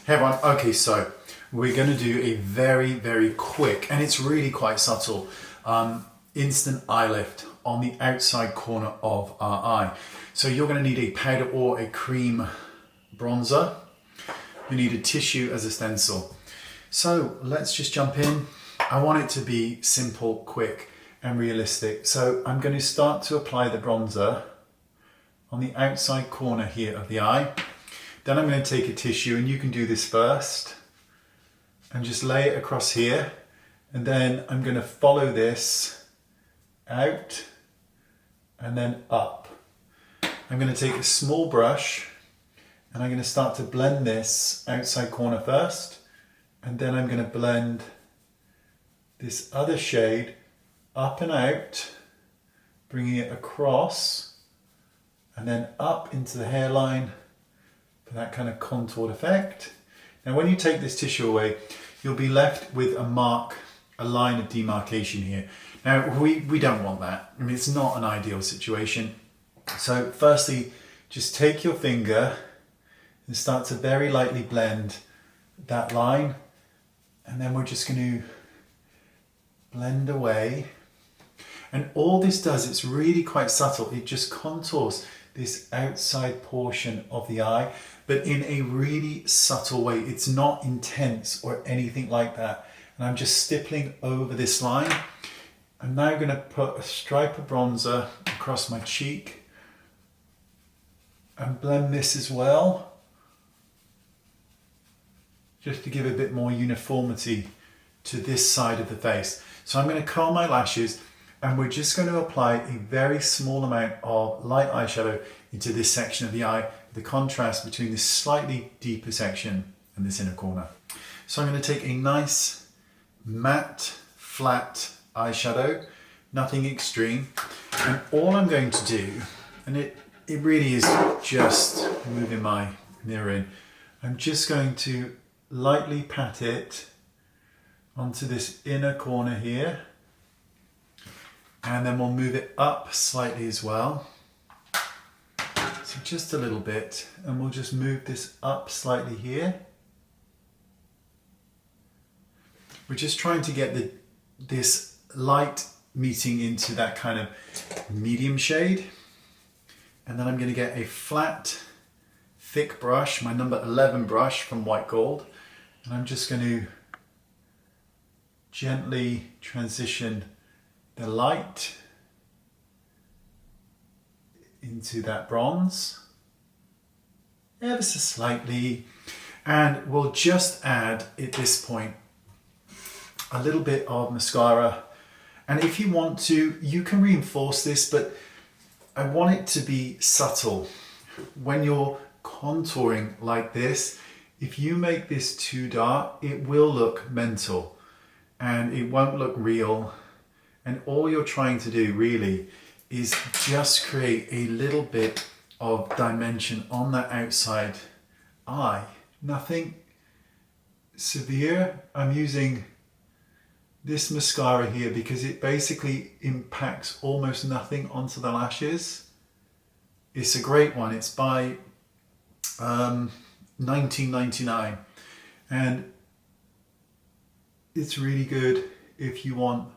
Hey everyone, okay, so we're going to do a very quick, and it's really quite subtle, instant eye lift on the outside corner of our eye. So you're going to need a powder or a cream bronzer. You need a tissue as a stencil. So let's just jump in. I want it to be simple, quick and realistic. So I'm going to start to apply the bronzer on the outside corner here of the eye. Then I'm going to take a tissue, and you can do this first, and just lay it across here. And then I'm going to follow this out and then up. I'm going to take a small brush and I'm going to start to blend this outside corner first. And then I'm going to blend this other shade up and out, bringing it across and then up into the hairline for that kind of contoured effect. Now when you take this tissue away, you'll be left with a mark, a line of demarcation here. Now we don't want that. I mean, it's not an ideal situation. So firstly, just take your finger and start to very lightly blend that line. And then we're just going to blend away. And all this does, it's really quite subtle. It just contours this outside portion of the eye, but in a really subtle way. It's not intense or anything like that. And I'm just stippling over this line. I'm now going to put a stripe of bronzer across my cheek and blend this as well, just to give a bit more uniformity to this side of the face. So I'm going to curl my lashes, and we're just going to apply a very small amount of light eyeshadow into this section of the eye, the contrast between this slightly deeper section and this inner corner. So I'm going to take a nice matte, flat eyeshadow, nothing extreme, and all I'm going to do, and it really is just moving my mirror in, I'm just going to lightly pat it onto this inner corner here, and then we'll move it up slightly as well. So just a little bit, and we'll just move this up slightly here. We're just trying to get this light meeting into that kind of medium shade. And then I'm going to get a flat, thick brush, my number 11 brush from White Gold. And I'm just going to gently transition the light into that bronze, ever so slightly. And we'll just add, at this point, a little bit of mascara. And if you want to, you can reinforce this, but I want it to be subtle. When you're contouring like this, if you make this too dark, it will look mental and it won't look real. And all you're trying to do really is just create a little bit of dimension on that outside eye. Nothing severe. I'm using this mascara here because it basically impacts almost nothing onto the lashes. It's a great one. It's by $19.99, and it's really good if you want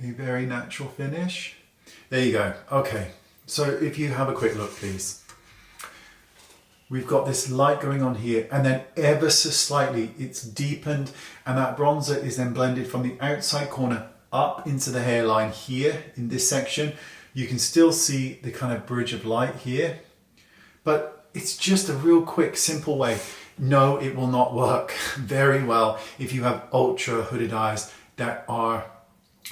a very natural finish. There you go. Okay, so if you have a quick look, please. We've got this light going on here, and then ever so slightly it's deepened, and that bronzer is then blended from the outside corner up into the hairline here in this section. You can still see the kind of bridge of light here, but it's just a real quick, simple way. No, it will not work very well if you have ultra hooded eyes that are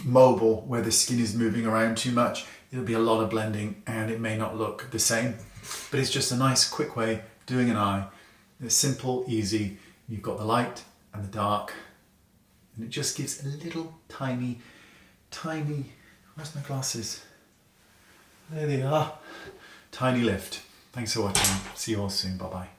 mobile, where the skin is moving around too much. It'll be a lot of blending and it may not look the same, but it's just a nice quick way of doing an eye. It's simple, easy. You've got the light and the dark, and it just gives a little tiny, where's my glasses? There they are. Tiny lift. Thanks for watching. See you all soon. Bye bye.